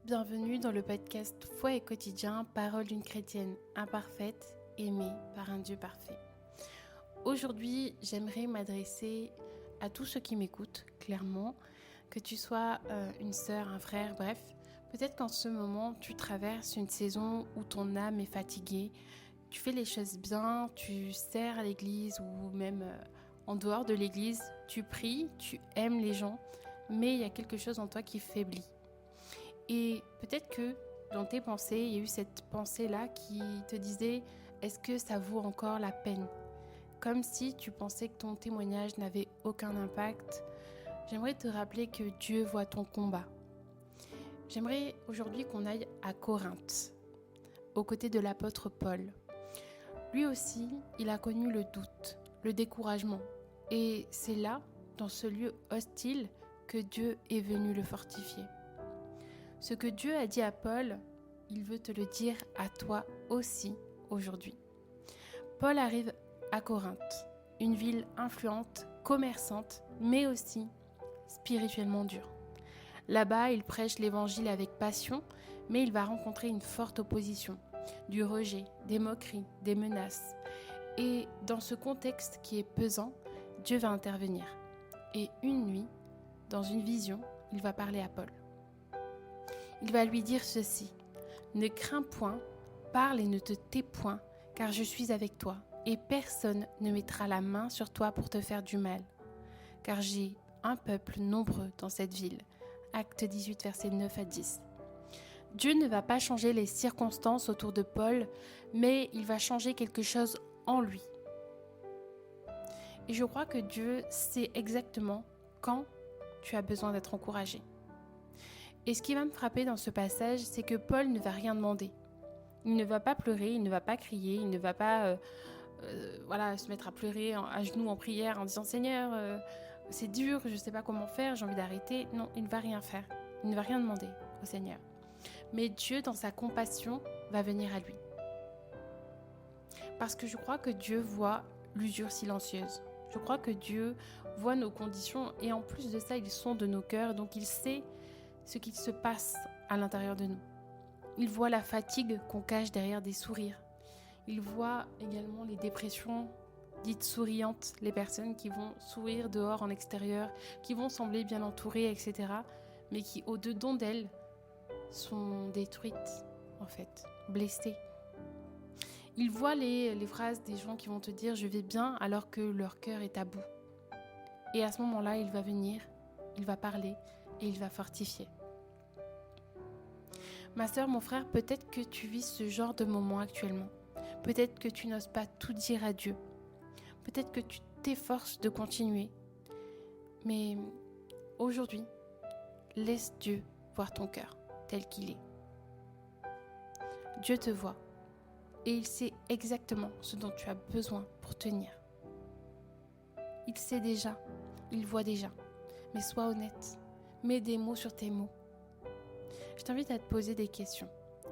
Bienvenue dans le podcast Foi et quotidien, parole d'une chrétienne imparfaite, aimée par un Dieu parfait. Aujourd'hui, j'aimerais m'adresser à tous ceux qui m'écoutent, clairement, que tu sois une sœur, un frère, bref. Peut-être qu'en ce moment, tu traverses une saison où ton âme est fatiguée, tu fais les choses bien, tu sers à l'église ou même en dehors de l'église, tu pries, tu aimes les gens, mais il y a quelque chose en toi qui faiblit. Et peut-être que dans tes pensées, il y a eu cette pensée-là qui te disait « Est-ce que ça vaut encore la peine ?» Comme si tu pensais que ton témoignage n'avait aucun impact. J'aimerais te rappeler que Dieu voit ton combat. J'aimerais aujourd'hui qu'on aille à Corinthe, aux côtés de l'apôtre Paul. Lui aussi, il a connu le doute, le découragement. Et c'est là, dans ce lieu hostile, que Dieu est venu le fortifier. Ce que Dieu a dit à Paul, il veut te le dire à toi aussi aujourd'hui. Paul arrive à Corinthe, une ville influente, commerçante, mais aussi spirituellement dure. Là-bas, il prêche l'évangile avec passion, mais il va rencontrer une forte opposition, du rejet, des moqueries, des menaces. Et dans ce contexte qui est pesant, Dieu va intervenir. Et une nuit, dans une vision, il va parler à Paul. Il va lui dire ceci : « Ne crains point, parle et ne te tais point, car je suis avec toi, et personne ne mettra la main sur toi pour te faire du mal. Car j'ai un peuple nombreux dans cette ville. » Acte 18, versets 9 à 10. Dieu ne va pas changer les circonstances autour de Paul, mais il va changer quelque chose en lui. Et je crois que Dieu sait exactement quand tu as besoin d'être encouragé. Et ce qui va me frapper dans ce passage, c'est que Paul ne va rien demander. Il ne va pas pleurer, il ne va pas crier, il ne va pas se mettre à pleurer à genoux en prière en disant « Seigneur, c'est dur, je ne sais pas comment faire, j'ai envie d'arrêter ». Non, il ne va rien faire. Il ne va rien demander au Seigneur. Mais Dieu, dans sa compassion, va venir à lui. Parce que je crois que Dieu voit l'usure silencieuse. Je crois que Dieu voit nos conditions et en plus de ça, il sonde nos cœurs, donc il sait ce qu'il se passe à l'intérieur de nous. Il voit la fatigue qu'on cache derrière des sourires. Il voit également les dépressions dites souriantes, les personnes qui vont sourire dehors en extérieur, qui vont sembler bien entourées, etc., mais qui, au-dedans d'elles, sont détruites, en fait, blessées. Il voit les phrases des gens qui vont te dire « je vais bien » alors que leur cœur est à bout. Et à ce moment-là, il va venir, il va parler et il va fortifier. Ma sœur, mon frère, peut-être que tu vis ce genre de moment actuellement. Peut-être que tu n'oses pas tout dire à Dieu. Peut-être que tu t'efforces de continuer. Mais aujourd'hui, laisse Dieu voir ton cœur tel qu'il est. Dieu te voit et il sait exactement ce dont tu as besoin pour tenir. Il sait déjà, il voit déjà. Mais sois honnête, mets des mots sur tes mots. Je t'invite à te poser des questions.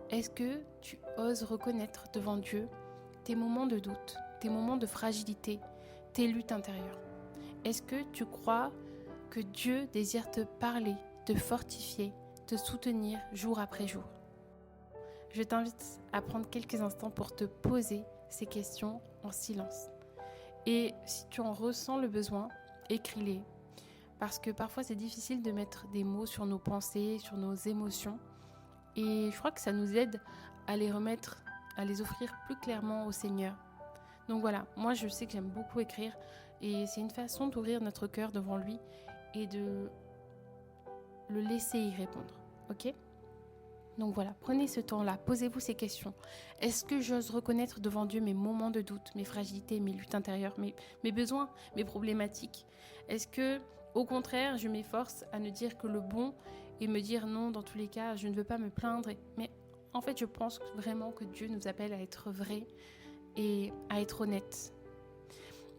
Est-ce que tu oses reconnaître devant Dieu tes moments de doute, tes moments de fragilité, tes luttes intérieures ? Est-ce que tu crois que Dieu désire te parler, te fortifier, te soutenir jour après jour ? Je t'invite à prendre quelques instants pour te poser ces questions en silence. Et si tu en ressens le besoin, écris-les. Parce que parfois c'est difficile de mettre des mots sur nos pensées, sur nos émotions. Et je crois que ça nous aide à les remettre, à les offrir plus clairement au Seigneur. Donc voilà, moi je sais que j'aime beaucoup écrire et c'est une façon d'ouvrir notre cœur devant lui et de le laisser y répondre. Ok ? Donc voilà, prenez ce temps-là, posez-vous ces questions. Est-ce que j'ose reconnaître devant Dieu mes moments de doute, mes fragilités, mes luttes intérieures, mes besoins, mes problématiques ? Est-ce que, au contraire, je m'efforce à ne dire que le bon et me dire non, dans tous les cas, je ne veux pas me plaindre. Mais en fait, je pense vraiment que Dieu nous appelle à être vrais et à être honnêtes.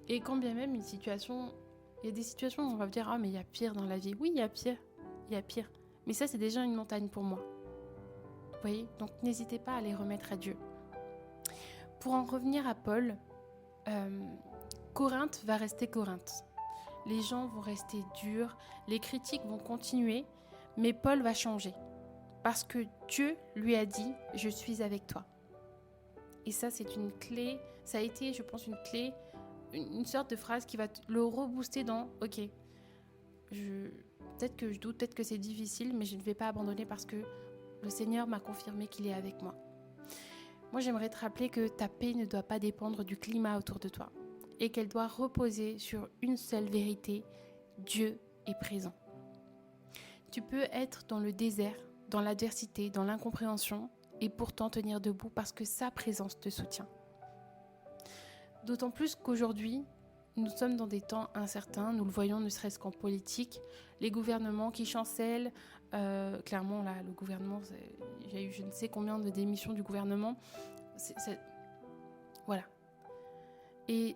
Et quand bien même il y a des situations où on va me dire « Ah, mais il y a pire dans la vie ». Oui, il y a pire. Mais ça, c'est déjà une montagne pour moi. Vous voyez ? Donc n'hésitez pas à les remettre à Dieu. Pour en revenir à Paul, Corinthe va rester Corinthe. Les gens vont rester durs, les critiques vont continuer, mais Paul va changer. parce que Dieu lui a dit « Je suis avec toi ». Et ça, c'est une clé, ça a été, je pense, une clé, une sorte de phrase qui va le rebooster dans « Ok, peut-être que je doute, peut-être que c'est difficile, mais je ne vais pas abandonner parce que le Seigneur m'a confirmé qu'il est avec moi. » Moi, j'aimerais te rappeler que ta paix ne doit pas dépendre du climat autour de toi et qu'elle doit reposer sur une seule vérité, Dieu est présent. Tu peux être dans le désert, dans l'adversité, dans l'incompréhension et pourtant tenir debout parce que sa présence te soutient. D'autant plus qu'aujourd'hui, nous sommes dans des temps incertains, nous le voyons ne serait-ce qu'en politique, les gouvernements qui chancellent, clairement là, le gouvernement, il y a eu je ne sais combien de démissions du gouvernement, voilà. Et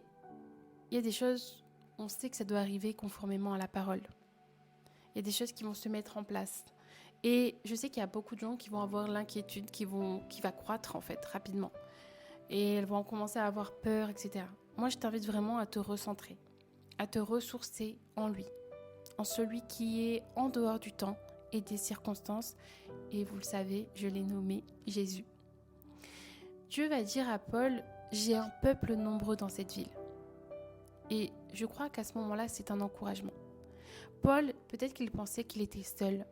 il y a des choses, on sait que ça doit arriver conformément à la parole. Il y a des choses qui vont se mettre en place. Et je sais qu'il y a beaucoup de gens qui vont avoir l'inquiétude qui va croître en fait rapidement. Et elles vont commencer à avoir peur, etc. Moi, je t'invite vraiment à te recentrer, à te ressourcer en lui, en celui qui est en dehors du temps et des circonstances. Et vous le savez, je l'ai nommé Jésus. Dieu va dire à Paul, j'ai un peuple nombreux dans cette ville. Et je crois qu'à ce moment-là, c'est un encouragement. Paul, peut-être qu'il pensait qu'il était seul.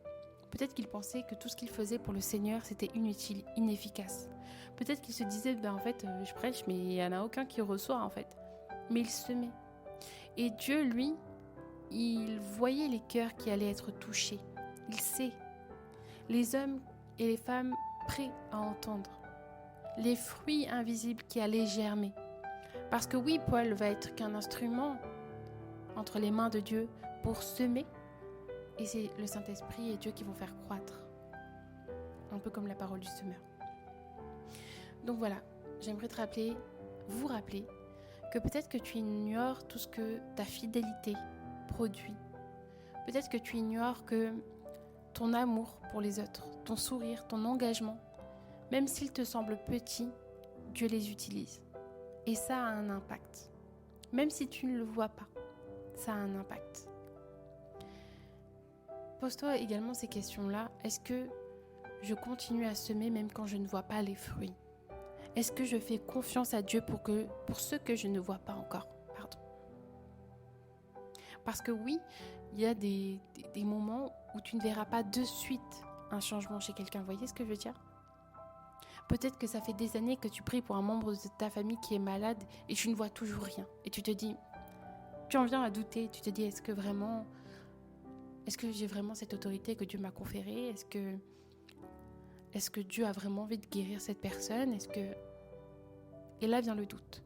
Peut-être qu'il pensait que tout ce qu'il faisait pour le Seigneur, c'était inutile, inefficace. Peut-être qu'il se disait, en fait, je prêche, mais il n'y en a aucun qui reçoit, en fait. Mais il semait. Et Dieu, lui, il voyait les cœurs qui allaient être touchés. Il sait. Les hommes et les femmes prêts à entendre. Les fruits invisibles qui allaient germer. Parce que oui, Paul va être qu'un instrument entre les mains de Dieu pour semer. Et c'est le Saint-Esprit et Dieu qui vont faire croître. Un peu comme la parole du semeur. Donc voilà, j'aimerais vous rappeler, que peut-être que tu ignores tout ce que ta fidélité produit. Peut-être que tu ignores que ton amour pour les autres, ton sourire, ton engagement, même s'il te semble petit, Dieu les utilise. Et ça a un impact. Même si tu ne le vois pas, ça a un impact. Pose-toi également ces questions-là. Est-ce que je continue à semer même quand je ne vois pas les fruits? Est-ce que je fais confiance à Dieu pour ce que je ne vois pas encore? Parce que oui, il y a des moments où tu ne verras pas de suite un changement chez quelqu'un. Vous voyez ce que je veux dire? Peut-être que ça fait des années que tu pries pour un membre de ta famille qui est malade et tu ne vois toujours rien. Et tu te dis, tu en viens à douter. Tu te dis, est-ce que j'ai vraiment cette autorité que Dieu m'a conférée? Est-ce que Dieu a vraiment envie de guérir cette personne? Et là vient le doute.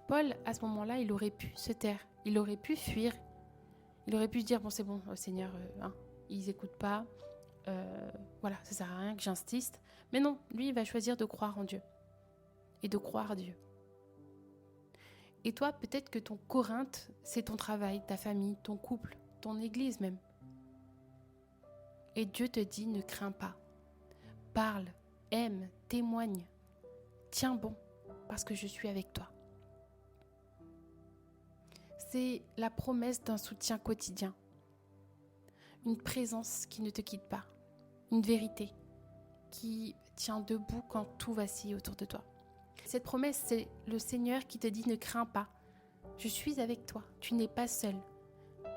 Paul, à ce moment-là, il aurait pu se taire. Il aurait pu fuir. Il aurait pu se dire, bon, c'est bon, Seigneur, ils n'écoutent pas. Voilà, ça sert à rien que j'insiste. Mais non, lui, il va choisir de croire en Dieu. Et de croire Dieu. Et toi, peut-être que ton Corinthe, c'est ton travail, ta famille, ton couple, ton église même. Et Dieu te dit, ne crains pas. Parle, aime, témoigne. Tiens bon, parce que je suis avec toi. C'est la promesse d'un soutien quotidien. Une présence qui ne te quitte pas. Une vérité qui tient debout quand tout vacille autour de toi. Cette promesse, c'est le Seigneur qui te dit, ne crains pas. Je suis avec toi, tu n'es pas seul.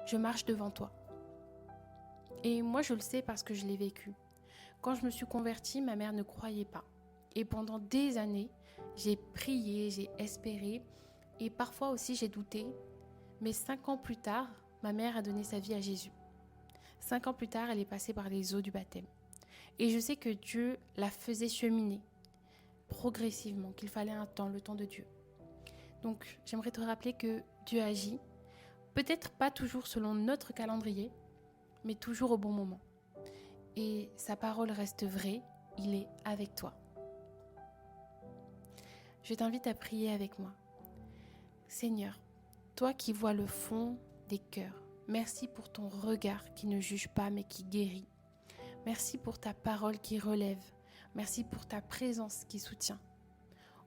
Je marche devant toi. Et moi, je le sais parce que je l'ai vécu. Quand je me suis convertie, ma mère ne croyait pas. Et pendant des années, j'ai prié, j'ai espéré. Et parfois aussi, j'ai douté. Mais 5 ans plus tard, ma mère a donné sa vie à Jésus. 5 ans plus tard, elle est passée par les eaux du baptême. Et je sais que Dieu la faisait cheminer progressivement, qu'il fallait un temps, le temps de Dieu. Donc, j'aimerais te rappeler que Dieu agit, peut-être pas toujours selon notre calendrier, mais toujours au bon moment. Et sa parole reste vraie, il est avec toi. Je t'invite à prier avec moi. Seigneur, toi qui vois le fond des cœurs, merci pour ton regard qui ne juge pas mais qui guérit. Merci pour ta parole qui relève. Merci pour ta présence qui soutient.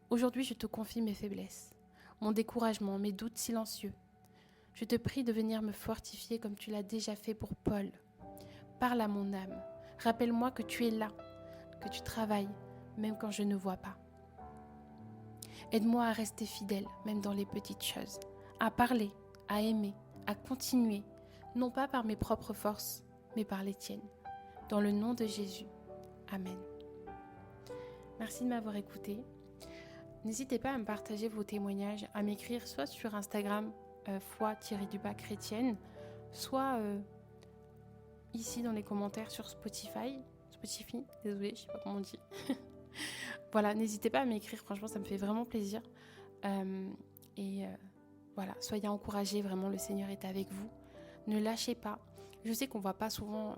Aujourd'hui, je te confie mes faiblesses, mon découragement, mes doutes silencieux. Je te prie de venir me fortifier comme tu l'as déjà fait pour Paul. Parle à mon âme. Rappelle-moi que tu es là, que tu travailles, même quand je ne vois pas. Aide-moi à rester fidèle, même dans les petites choses, à parler, à aimer, à continuer, non pas par mes propres forces, mais par les tiennes. Dans le nom de Jésus. Amen. Merci de m'avoir écouté. N'hésitez pas à me partager vos témoignages, à m'écrire soit sur Instagram, foi-chrétienne, soit ici dans les commentaires sur Spotify, désolée, je sais pas comment on dit. Voilà, n'hésitez pas à m'écrire, franchement, ça me fait vraiment plaisir. Voilà, soyez encouragés, vraiment, le Seigneur est avec vous. Ne lâchez pas. Je sais qu'on voit pas souvent,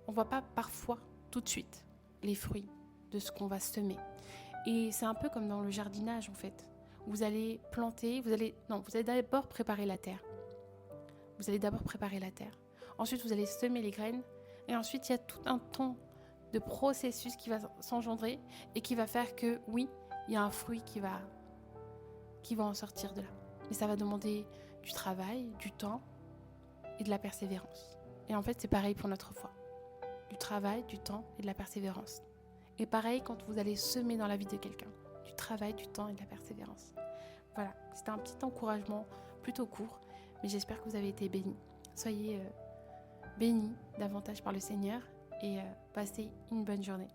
on voit pas parfois tout de suite les fruits de ce qu'on va semer. Et c'est un peu comme dans le jardinage en fait. Vous allez planter, vous allez d'abord préparer la terre. Ensuite, vous allez semer les graines. Et ensuite, il y a tout un temps de processus qui va s'engendrer et qui va faire que, oui, il y a un fruit qui va en sortir de là. Mais ça va demander du travail, du temps et de la persévérance. Et en fait, c'est pareil pour notre foi. Du travail, du temps et de la persévérance. Et pareil quand vous allez semer dans la vie de quelqu'un. Du travail, du temps et de la persévérance. Voilà, c'était un petit encouragement plutôt court, mais j'espère que vous avez été bénis. Soyez bénis davantage par le Seigneur et passez une bonne journée.